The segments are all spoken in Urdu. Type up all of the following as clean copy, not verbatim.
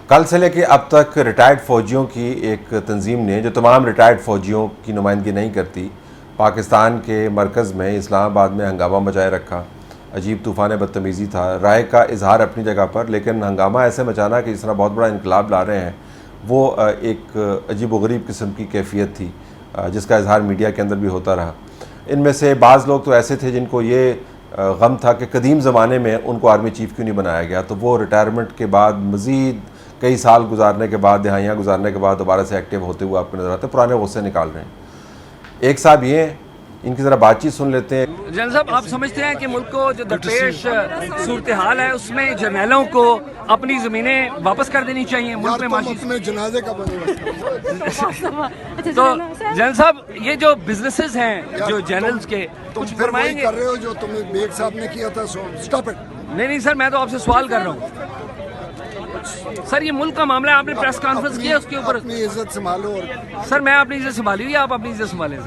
کل سے لے کے اب تک ریٹائرڈ فوجیوں کی ایک تنظیم نے جو تمام ریٹائرڈ فوجیوں کی نمائندگی نہیں کرتی، پاکستان کے مرکز میں اسلام آباد میں ہنگامہ مچائے رکھا. عجیب طوفان بدتمیزی تھا. رائے کا اظہار اپنی جگہ پر، لیکن ہنگامہ ایسے مچانا کہ جس طرح بہت بڑا انقلاب لا رہے ہیں، وہ ایک عجیب و غریب قسم کی کیفیت تھی جس کا اظہار میڈیا کے اندر بھی ہوتا رہا. ان میں سے بعض لوگ تو ایسے تھے جن کو یہ غم تھا کہ قدیم زمانے میں ان کو آرمی چیف کیوں نہیں بنایا گیا، تو وہ ریٹائرمنٹ کے بعد مزید کئی سال گزارنے کے بعد، دہائیاں گزارنے کے بعد دوبارہ سے ایکٹیو ہوتے ہوئے آپ کو نظر آتے ہیں، پرانے غصے نکال رہے ہیں. ایک صاحب یہ ہیں، ان کی ذرا بات چیت سن لیتے ہیں. جنرل صاحب، آپ سمجھتے ہیں کہ ملک کو جو درپیش صورتحال ہے اس میں جرنیلوں کو اپنی زمینیں واپس کر دینی چاہیے؟ ملک میں معاشی اپنے جنازے کا تو جنرل صاحب، یہ جو بزنسز ہیں جو جرنلز کے، کچھ فرمائیں گے؟ کر رہے ہو جو تمہیں بیگ صاحب نے کیا تھا، سٹاپ اٹ. نہیں سر، میں تو آپ سے سوال کر رہا ہوں. سر یہ ملک کا معاملہ ہے، آپ نے پریس کانفرنس کیا اس کے اوپر. اپنی عزت سنبھالو. سر میں اپنی عزت سنبھالی ہوئی، آپ اپنی عزت سنبھالیں.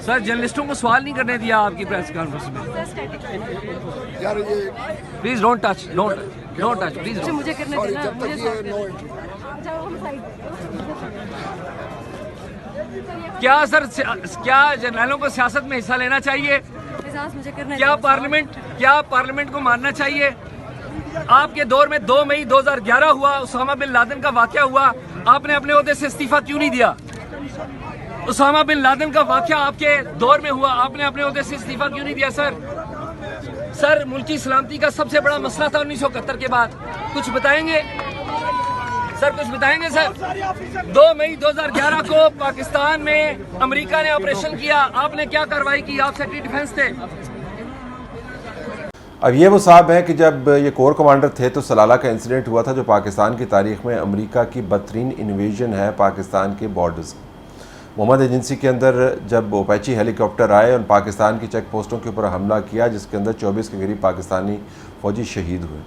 سر جرنلسٹوں کو سوال نہیں کرنے دیا آپ کی پریس کانفرنس میں. یار یہ پلیز ڈونٹ ٹچ پلیز. مجھے کرنے دینا. جب تک یہ نو کیا سر، کیا جرنیلوں کو سیاست میں حصہ لینا چاہیے؟ کیا پارلیمنٹ کو ماننا چاہیے؟ آپ کے دور میں 2 مئی 2011 ہوا، اسامہ بن لادن کا واقعہ ہوا، آپ نے اپنے عہدے سے استعفیٰ کیوں نہیں دیا؟ اسامہ بن لادن کا واقعہ آپ کے دور میں ہوا، آپ نے اپنے عہدے سے استعفیٰ کیوں نہیں دیا؟ سر ملکی سلامتی کا سب سے بڑا مسئلہ تھا 1971 کے بعد. کچھ بتائیں گے سر؟ 2 مئی 2011 کو پاکستان میں امریکہ نے آپریشن کیا، آپ نے کیا کارروائی کی؟ آپ سیکرٹری ڈیفنس تھے. اب یہ وہ صاحب ہیں کہ جب یہ کور کمانڈر تھے تو سلالہ کا انسیڈنٹ ہوا تھا، جو پاکستان کی تاریخ میں امریکہ کی بدترین انویژن ہے پاکستان کے بارڈرز. محمد ایجنسی کے اندر جب اوپیچی ہیلی کاپٹر آئے اور پاکستان کی چیک پوسٹوں کے اوپر حملہ کیا، جس کے اندر 24 کے قریب پاکستانی فوجی شہید ہوئے.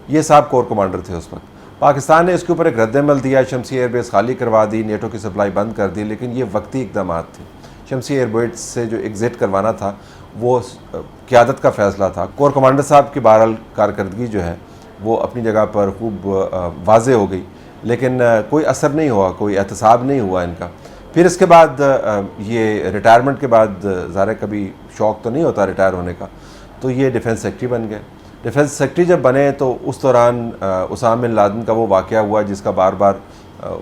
یہ صاحب کور کمانڈر تھے اس وقت. پاکستان نے اس کے اوپر ایک رد عمل دیا، شمسی ایئر بیس خالی کروا دی، نیٹو کی سپلائی بند کر دی، لیکن یہ وقتی اقدامات تھے. شمسی ایئر بیس سے جو ایگزٹ کروانا تھا وہ قیادت کا فیصلہ تھا. کور کمانڈر صاحب کی بہرحال کارکردگی جو ہے وہ اپنی جگہ پر خوب واضح ہو گئی، لیکن کوئی اثر نہیں ہوا، کوئی احتساب نہیں ہوا ان کا. پھر اس کے بعد یہ ریٹائرمنٹ کے بعد ظاہر کبھی شوق تو نہیں ہوتا ریٹائر ہونے کا، تو یہ ڈیفنس سیکرٹری بن گئے. ڈیفنس سیکرٹری جب بنے تو اس دوران اسامہ بن لادن کا وہ واقعہ ہوا جس کا بار بار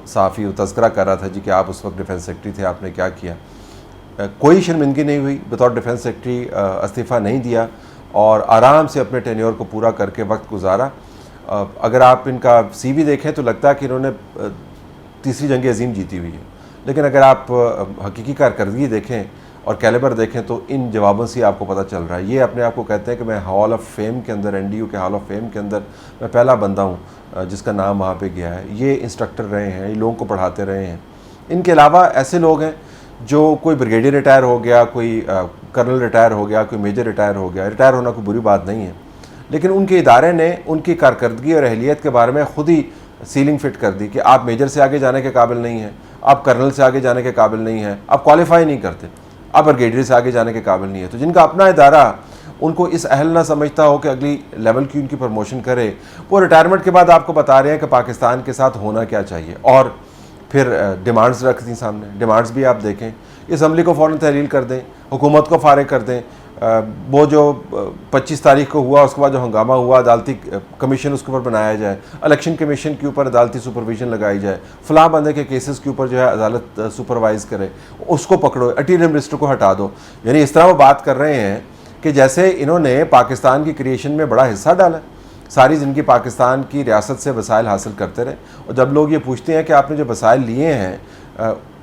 صحافی تذکرہ کر رہا تھا جی کہ آپ اس وقت ڈیفنس سیکرٹری تھے، آپ نے کیا کیا. کوئی شرمندگی نہیں ہوئی، بطور ڈیفنس سیکرٹری استعفیٰ نہیں دیا اور آرام سے اپنے ٹینیور کو پورا کر کے وقت گزارا. اگر آپ ان کا سی وی دیکھیں تو لگتا ہے کہ انہوں نے تیسری جنگ عظیم جیتی ہوئی ہے، لیکن اگر آپ حقیقی کارکردگی دیکھیں اور کیلیبر دیکھیں تو ان جوابوں سے آپ کو پتہ چل رہا ہے. یہ اپنے آپ کو کہتے ہیں کہ میں ہال آف فیم کے اندر، این ڈی یو کے ہال آف فیم کے اندر میں پہلا بندہ ہوں جس کا نام وہاں پہ گیا ہے. یہ انسٹرکٹر رہے ہیں، یہ لوگوں کو پڑھاتے رہے ہیں. ان کے علاوہ ایسے لوگ ہیں جو کوئی بریگیڈیئر ریٹائر ہو گیا، کوئی کرنل ریٹائر ہو گیا، کوئی میجر ریٹائر ہو گیا. ریٹائر ہونا کوئی بری بات نہیں ہے، لیکن ان کے ادارے نے ان کی کارکردگی اور اہلیت کے بارے میں خود ہی سیلنگ فٹ کر دی کہ آپ میجر سے آگے جانے کے قابل نہیں ہیں، آپ کرنل سے آگے جانے کے قابل نہیں ہیں، آپ کوالیفائی نہیں کرتے، آپ بریگیڈیئر سے آگے جانے کے قابل نہیں ہے. تو جن کا اپنا ادارہ ان کو اس اہل نہ سمجھتا ہو کہ اگلی لیول کی ان کی پروموشن کرے، وہ ریٹائرمنٹ کے بعد آپ کو بتا رہے ہیں کہ پاکستان کے ساتھ ہونا کیا چاہیے. اور پھر ڈیمانڈز رکھ دیں سامنے. ڈیمانڈز بھی آپ دیکھیں، اسمبلی کو فوراً تحلیل کر دیں، حکومت کو فارغ کر دیں. وہ جو 25 تاریخ کو ہوا، اس کے بعد جو ہنگامہ ہوا، عدالتی کمیشن اس کے اوپر بنایا جائے، الیکشن کمیشن کے اوپر عدالتی سپرویژن لگائی جائے، فلاں بندے کے کیسز کے اوپر جو ہے عدالت سپروائز کرے، اس کو پکڑو، انٹیریئر منسٹر کو ہٹا دو. یعنی اس طرح وہ بات کر رہے ہیں کہ جیسے انہوں نے پاکستان کی کریشن میں بڑا حصہ ڈالا. ساری زندگی پاکستان کی ریاست سے وسائل حاصل کرتے رہے، اور جب لوگ یہ پوچھتے ہیں کہ آپ نے جو وسائل لیے ہیں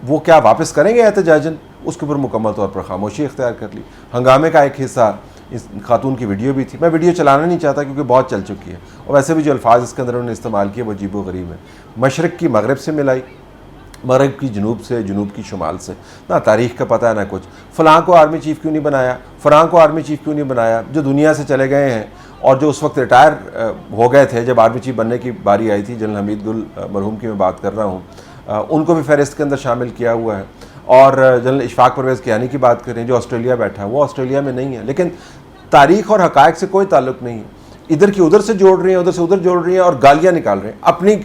وہ کیا واپس کریں گے احتجاجاً، اس کے اوپر مکمل طور پر خاموشی اختیار کر لی. ہنگامے کا ایک حصہ اس خاتون کی ویڈیو بھی تھی. میں ویڈیو چلانا نہیں چاہتا کیونکہ بہت چل چکی ہے، اور ویسے بھی جو الفاظ اس کے اندر انہوں نے استعمال کیے وہ عجیب و غریب ہیں. مشرق کی مغرب سے ملائی، مغرب کی جنوب سے، جنوب کی شمال سے. نہ تاریخ کا پتہ ہے نہ کچھ. فلاں کو آرمی چیف کیوں نہیں بنایا، فلاں کو آرمی چیف کیوں نہیں بنایا، جو دنیا سے چلے گئے ہیں اور جو اس وقت ریٹائر ہو گئے تھے جب آرمی چیف بننے کی باری آئی تھی. جنرل حمید گل مرحوم کی میں بات کر رہا ہوں، ان کو بھی فہرست کے اندر شامل کیا ہوا ہے. اور جنرل اشفاق پرویز کیانی کی بات کریں جو آسٹریلیا بیٹھا ہے، وہ آسٹریلیا میں نہیں ہے، لیکن تاریخ اور حقائق سے کوئی تعلق نہیں ہے. ادھر کی ادھر سے جوڑ رہی ہیں, ادھر سے ادھر جوڑ رہی ہیں اور گالیاں نکال رہے ہیں. اپنی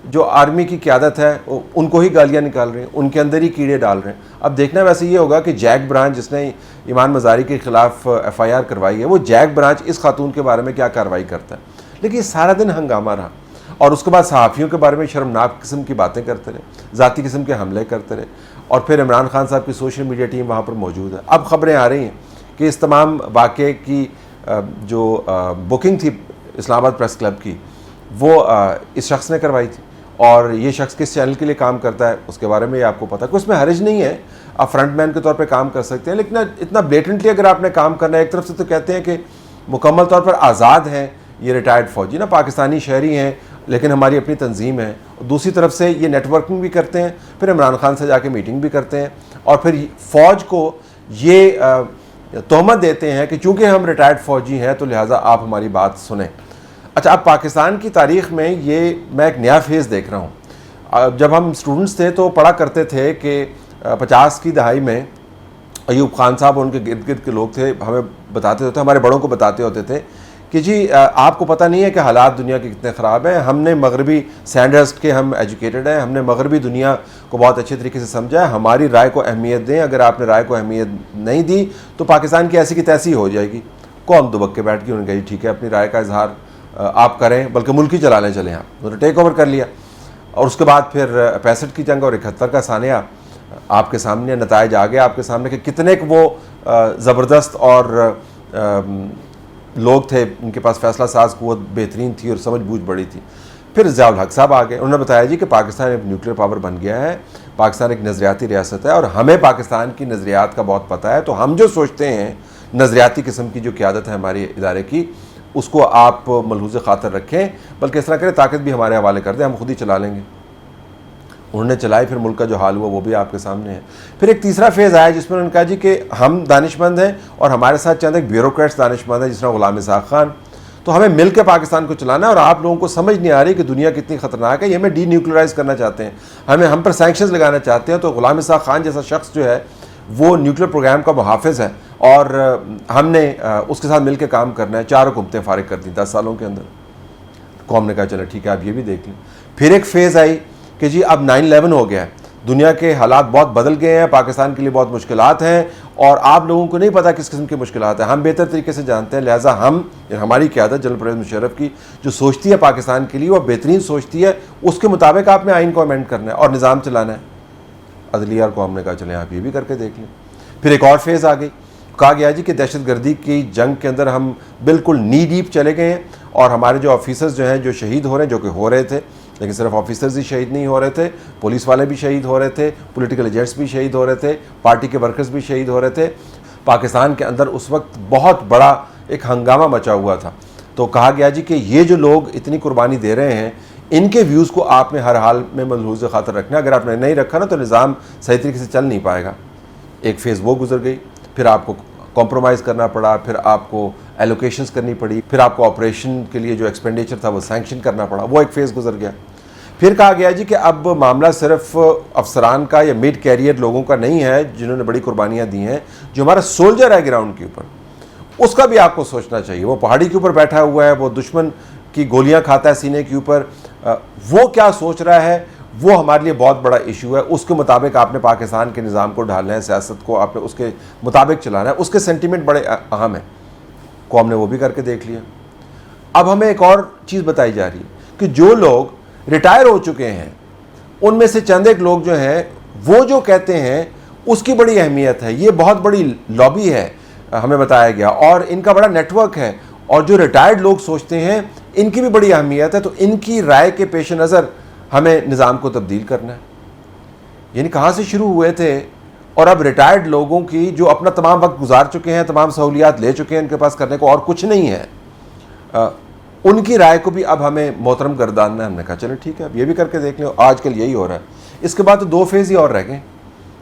جو آرمی کی قیادت ہے ان کو ہی گالیاں نکال رہے ہیں, ان کے اندر ہی کیڑے ڈال رہے ہیں. اب دیکھنا ویسے یہ ہوگا کہ جیک برانچ جس نے ایمان مزاری کے خلاف ایف آئی آر کروائی ہے, وہ جیک برانچ اس خاتون کے بارے میں کیا کارروائی کرتا ہے. لیکن یہ سارا دن ہنگامہ رہا, اور اس کے بعد صحافیوں کے بارے میں شرمناک قسم کی باتیں کرتے رہے, ذاتی قسم کے حملے کرتے رہے, اور پھر عمران خان صاحب کی سوشل میڈیا ٹیم وہاں پر موجود ہے. اب خبریں آ رہی ہیں کہ اس تمام واقعے کی جو بکنگ تھی اسلام آباد پریس کلب کی, وہ اس شخص نے کروائی تھی, اور یہ شخص کس چینل کے لیے کام کرتا ہے اس کے بارے میں یہ آپ کو پتہ ہے کہ اس میں حرج نہیں ہے, آپ فرنٹ مین کے طور پہ کام کر سکتے ہیں. لیکن اتنا بلیٹنٹلی اگر آپ نے کام کرنا ہے, ایک طرف سے تو کہتے ہیں کہ مکمل طور پر آزاد ہیں یہ ریٹائرڈ فوجی, نا پاکستانی شہری ہیں لیکن ہماری اپنی تنظیم ہے, دوسری طرف سے یہ نیٹ ورکنگ بھی کرتے ہیں, پھر عمران خان سے جا کے میٹنگ بھی کرتے ہیں, اور پھر فوج کو یہ تہمت دیتے ہیں کہ چونکہ ہم ریٹائرڈ فوجی ہیں تو لہٰذا آپ ہماری بات سنیں. اچھا, اب پاکستان کی تاریخ میں یہ میں ایک نیا فیز دیکھ رہا ہوں. جب ہم اسٹوڈنٹس تھے تو پڑھا کرتے تھے کہ 50 کی دہائی میں ایوب خان صاحب ان کے گرد گرد کے لوگ تھے, ہمیں بتاتے ہوتے, ہمارے بڑوں کو بتاتے ہوتے تھے کہ جی آپ کو پتہ نہیں ہے کہ حالات دنیا کے کتنے خراب ہیں, ہم نے مغربی سینڈرسٹ کے ہم ایجوکیٹڈ ہیں, ہم نے مغربی دنیا کو بہت اچھے طریقے سے سمجھا ہے, ہماری رائے کو اہمیت دیں, اگر آپ نے رائے کو اہمیت نہیں دی تو پاکستان کی ایسی کی تیسی ہو جائے گی. قوم دبک کے بیٹھ گئی, انہوں نے کہا جی ٹھیک ہے اپنی رائے کا اظہار آپ کریں, بلکہ ملک ہی چلانے چلیں. آپ انہوں نے ٹیک اوور کر لیا, اور اس کے بعد پھر 65 کی جنگ اور 71 کا سانحہ آپ کے سامنے, نتائج آ گیا آپ کے سامنے کہ کتنے وہ زبردست اور لوگ تھے, ان کے پاس فیصلہ ساز قوت بہترین تھی اور سمجھ بوجھ بڑی تھی. پھر ضیاء الحق صاحب آ گئے, انہوں نے بتایا جی کہ پاکستان ایک نیوکلیر پاور بن گیا ہے, پاکستان ایک نظریاتی ریاست ہے, اور ہمیں پاکستان کی نظریات کا بہت پتہ ہے, تو ہم جو سوچتے ہیں نظریاتی قسم کی جو قیادت ہے ہمارے ادارے کی, اس کو آپ ملحوظ خاطر رکھیں, بلکہ اس طرح کریں طاقت بھی ہمارے حوالے کر دیں, ہم خود ہی چلا لیں گے. انہوں نے چلائی, پھر ملک کا جو حال ہوا وہ بھی آپ کے سامنے ہے. پھر ایک تیسرا فیز آیا جس میں انہوں نے کہا جی کہ ہم دانش مند ہیں اور ہمارے ساتھ چند ایک بیوروکریٹس دانش مند ہیں جس طرح غلام اسحاق خان, تو ہمیں مل کے پاکستان کو چلانا ہے, اور آپ لوگوں کو سمجھ نہیں آ رہی کہ دنیا کتنی خطرناک ہے, یہ ہمیں ڈی نیوکلرائز کرنا چاہتے ہیں, ہم پر سینکشنز لگانا چاہتے ہیں. تو غلام اسحاق خان جیسا شخص جو ہے وہ نیوکلیر پروگرام کا محافظ ہے, اور ہم نے اس کے ساتھ مل کے کام کرنا ہے. 4 حکومتیں فارغ کر دیں 10 سالوں کے اندر. قوم نے کہا چلو ٹھیک ہے آپ یہ بھی دیکھ لیں. پھر ایک فیز آئی کہ جی اب 9/11 ہو گیا ہے, دنیا کے حالات بہت بدل گئے ہیں, پاکستان کے لیے بہت مشکلات ہیں, اور آپ لوگوں کو نہیں پتہ کس قسم کی مشکلات ہیں, ہم بہتر طریقے سے جانتے ہیں. لہٰذا ہماری قیادت جنرل پرویز مشرف کی جو سوچتی ہے پاکستان کے لیے وہ بہترین سوچتی ہے, اس کے مطابق آپ نے آئین کو امینڈ کرنا ہے اور نظام چلانا ہے. عدلیہ اور قوم نے کہا چلیں آپ یہ بھی کر کے دیکھ لیں. پھر ایک اور فیز آ گئی, کہا گیا جی کہ دہشت گردی کی جنگ کے اندر ہم بالکل نی ڈیپ چلے گئے ہیں, اور ہمارے جو آفیسرز جو ہیں جو شہید ہو رہے ہیں, جو کہ ہو رہے تھے, لیکن صرف آفیسرز ہی شہید نہیں ہو رہے تھے, پولیس والے بھی شہید ہو رہے تھے, پولیٹیکل ایجنٹس بھی شہید ہو رہے تھے, پارٹی کے ورکرز بھی شہید ہو رہے تھے. پاکستان کے اندر اس وقت بہت بڑا ایک ہنگامہ مچا ہوا تھا. تو کہا گیا جی کہ یہ جو لوگ اتنی قربانی دے رہے ہیں, ان کے ویوز کو آپ نے ہر حال میں ملحوظ خاطر رکھنا ہے. اگر آپ نے نہیں رکھا نا تو نظام صحیح طریقے سے چل نہیں پائے گا. ایک فیز وہ گزر گئی, پھر آپ کو کمپرومائز کرنا پڑا, پھر آپ کو ایلوکیشنز کرنی پڑی, پھر آپ کو آپریشن کے لیے جو ایکسپینڈیچر تھا وہ سینکشن کرنا پڑا, وہ ایک فیز گزر گیا. پھر کہا گیا جی کہ اب معاملہ صرف افسران کا یا مڈ کیریئر لوگوں کا نہیں ہے جنہوں نے بڑی قربانیاں دی ہیں, جو ہمارا سولجر ہے گراؤنڈ کے اوپر, اس کا بھی آپ کو سوچنا چاہیے. وہ پہاڑی کے اوپر بیٹھا ہوا ہے, وہ دشمن کی گولیاں کھاتا ہے سینے کے اوپر, وہ کیا سوچ رہا ہے, وہ ہمارے لیے بہت بڑا ایشو ہے. اس کے مطابق آپ نے پاکستان کے نظام کو ڈھالنا ہے, سیاست کو آپ نے اس کے مطابق چلانا ہے. اس کے سینٹیمنٹ بڑے اہم ہیں. قوم نے وہ بھی کر کے دیکھ لیا. اب ہمیں ایک اور چیز بتائی جا رہی ہے کہ جو لوگ ریٹائر ہو چکے ہیں ان میں سے چند ایک لوگ جو ہیں وہ جو کہتے ہیں اس کی بڑی اہمیت ہے, یہ بہت بڑی لابی ہے ہمیں بتایا گیا, اور ان کا بڑا نیٹ ورک ہے, اور جو ریٹائرڈ لوگ سوچتے ہیں ان کی بھی بڑی اہمیت ہے. تو ان کی رائے کے پیش نظر ہمیں نظام کو تبدیل کرنا ہے. یعنی کہاں سے شروع ہوئے تھے, اور اب ریٹائرڈ لوگوں کی جو اپنا تمام وقت گزار چکے ہیں, تمام سہولیات لے چکے ہیں, ان کے پاس کرنے کو اور کچھ نہیں ہے, ان کی رائے کو بھی اب ہمیں محترم گرداننا ہے. ہم نے کہا چلیں ٹھیک ہے اب یہ بھی کر کے دیکھ لیں. آج کل یہی ہو رہا ہے. اس کے بعد تو 2 فیز ہی اور رہ گئے.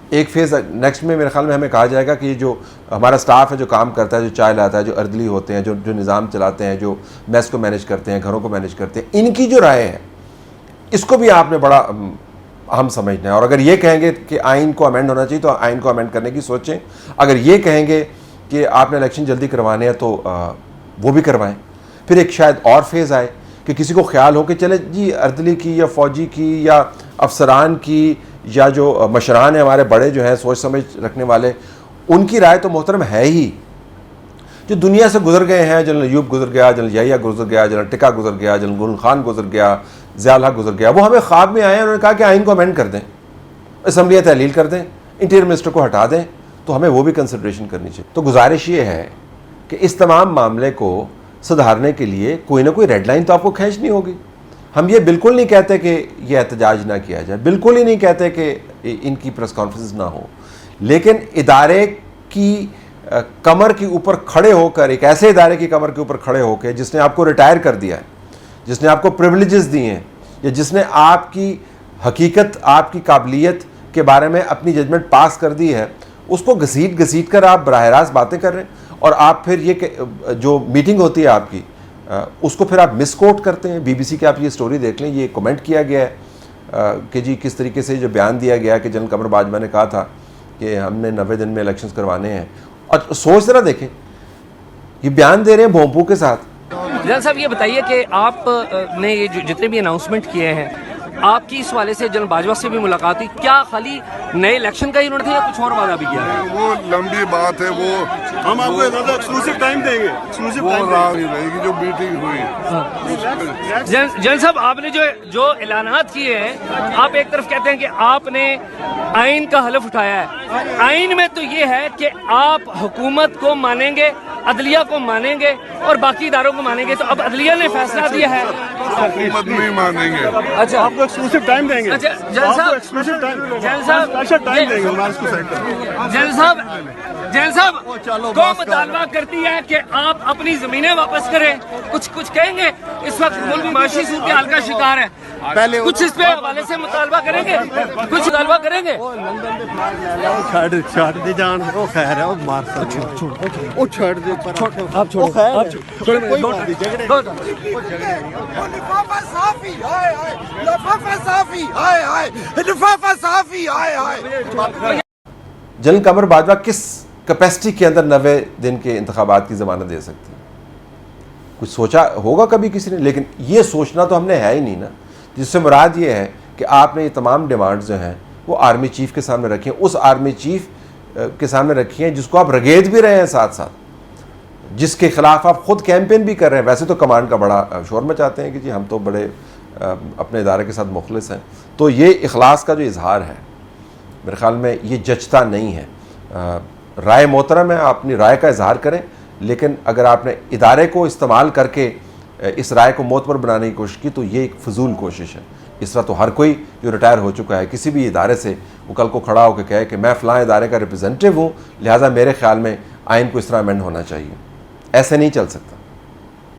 ایک فیز نیکسٹ میں میرے خیال میں ہمیں کہا جائے گا کہ یہ جو ہمارا سٹاف ہے جو کام کرتا ہے, جو چائے لاتا ہے, جو اردلی ہوتے ہیں, جو نظام چلاتے ہیں, جو میس کو مینیج کرتے ہیں, گھروں کو مینیج کرتے ہیں, ان کی جو رائے ہے اس کو بھی آپ نے بڑا اہم سمجھنا ہے. اور اگر یہ کہیں گے کہ آئین کو امینڈ ہونا چاہیے تو آئین کو امینڈ کرنے کی سوچیں. اگر یہ کہیں گے کہ آپ نے الیکشن جلدی کروانے ہیں تو وہ بھی کروائیں. پھر ایک شاید اور فیز آئے کہ کسی کو خیال ہو کہ چلے جی اردلی کی یا فوجی کی یا افسران کی یا جو مشران ہیں ہمارے بڑے جو ہیں سوچ سمجھ رکھنے والے، ان کی رائے تو محترم ہے ہی. جو دنیا سے گزر گئے ہیں، جنرل ایوب گزر گیا، جنرل یحییٰ گزر گیا، جنرل ٹکا گزر گیا، جنرل گل خان گزر گیا، ضیاء الحق گزر گیا، وہ ہمیں خواب میں آئے ہیں، انہوں نے کہا کہ آئین کو امینڈ کر دیں، اسمبلیاں تحلیل کر دیں، انٹیریئر منسٹر کو ہٹا دیں. تو ہمیں وہ بھی کنسیڈریشن کرنی چاہیے. تو گزارش یہ ہے کہ اس تمام معاملے کو سدھارنے کے لیے کوئی نہ کوئی ریڈ لائن تو آپ کو کھینچنی ہوگی. ہم یہ بالکل نہیں کہتے کہ یہ احتجاج نہ کیا جائے، بالکل ہی نہیں کہتے کہ ان کی پریس کانفرنس نہ ہو، لیکن ادارے کی کمر کے اوپر کھڑے ہو کر، ایک ایسے ادارے کی کمر کے اوپر کھڑے ہو کے جس نے آپ کو ریٹائر کر دیا ہے، جس نے آپ کو پریویلیجز دیے ہیں، یا جس نے آپ کی حقیقت، آپ کی قابلیت کے بارے میں اپنی ججمنٹ پاس کر دی ہے، اس کو گھسیٹ کر آپ براہ راست باتیں کر رہے ہیں. اور آپ پھر یہ جو میٹنگ ہوتی ہے آپ کی، اس کو پھر آپ مس کوٹ کرتے ہیں. بی بی سی کے آپ یہ سٹوری دیکھ لیں، یہ کمنٹ کیا گیا ہے کہ جی کس طریقے سے جو بیان دیا گیا کہ جنرل قمر باجوہ نے کہا تھا کہ ہم نے 90 دن میں الیکشنز کروانے ہیں. اور سوچ ذرا دیکھیں، یہ بیان دے رہے ہیں بھونپو کے ساتھ. جنرل صاحب یہ بتائیے کہ آپ نے یہ جتنے بھی اناؤنسمنٹ کیے ہیں، آپ کی اس والے سے جنرل باجوہ سے بھی ملاقات ہوئی، کیا خالی نئے الیکشن کا ہی انہوں نے یا کچھ اور وعدہ بھی کیا ہے؟ وہ لمبی بات ہے، وہ ہم آپ کو زیادہ ایکسکلوسیو ٹائم دیں گے، ایکسکلوسیو وہ ٹائم راہ نہیں رہے گی جو میٹنگ ہوئی. جنرل صاحب آپ نے جو اعلانات کیے ہیں، آپ ایک طرف کہتے ہیں کہ آپ نے آئین کا حلف اٹھایا ہے. آئین میں تو یہ ہے کہ آپ حکومت کو مانیں گے، عدلیہ کو مانیں گے اور باقی اداروں کو مانیں گے. تو اب عدلیہ نے فیصلہ دیا ہے، حکومت نہیں مانیں گے. اچھا آپ کو ایکسکلوسیو ٹائم دیں گے. اچھا جنرل صاحب، ایکسکلوسیو ٹائم، جنرل صاحب اسپیشل ٹائم دیں گے ہمارے اس کو سیٹ کریں. جنرل صاحب کو مطالبہ کرتی ہے کہ آپ اپنی زمینیں واپس کریں. کچھ کہیں گے؟ اس وقت ملک معاشی صورتحال کا شکار ہے، کچھ اس پہ حوالے سے مطالبہ کریں گے؟ کچھ مطالبہ کریں گے؟ چھاڑ دے جان، وہ خیر ہے، وہ مار سکتے وہ چھاڑ دے، آپ چھوڑو، آپ چھوڑو، کوئی بات نہیں، جھگڑے لفافہ صافی، ہائے ہائے، لفافہ صافی، ہائے ہائے، لفافہ صافی، ہائے ہائے. جنرل قمر باجوہ کس کیپیسٹی کے اندر 90 دن کے انتخابات کی ضمانت دے سکتے ہیں؟ کچھ سوچا ہوگا کبھی کسی نے؟ لیکن یہ سوچنا تو ہم نے ہے ہی نہیں نا. جس سے مراد یہ ہے کہ آپ نے یہ تمام ڈیمانڈز جو ہیں وہ آرمی چیف کے سامنے رکھی ہیں، اس آرمی چیف کے سامنے رکھی ہیں جس کو آپ رگید بھی رہے ہیں ساتھ ساتھ، جس کے خلاف آپ خود کیمپین بھی کر رہے ہیں. ویسے تو کمانڈ کا بڑا شور مچاتے ہیں کہ جی ہم تو بڑے اپنے ادارے کے ساتھ مخلص ہیں. تو یہ اخلاص کا جو اظہار ہے میرے خیال میں یہ جچتا نہیں ہے. رائے محترم ہے، آپ اپنی رائے کا اظہار کریں، لیکن اگر آپ نے ادارے کو استعمال کر کے اس رائے کو معتبر بنانے کی کوشش کی تو یہ ایک فضول کوشش ہے. اس طرح تو ہر کوئی جو ریٹائر ہو چکا ہے کسی بھی ادارے سے، وہ کل کو کھڑا ہو کے کہے کہ میں فلاں ادارے کا ریپرزینٹیو ہوں، لہٰذا میرے خیال میں آئین کو اس طرح امینڈ ہونا چاہیے. ایسے نہیں چل سکتا.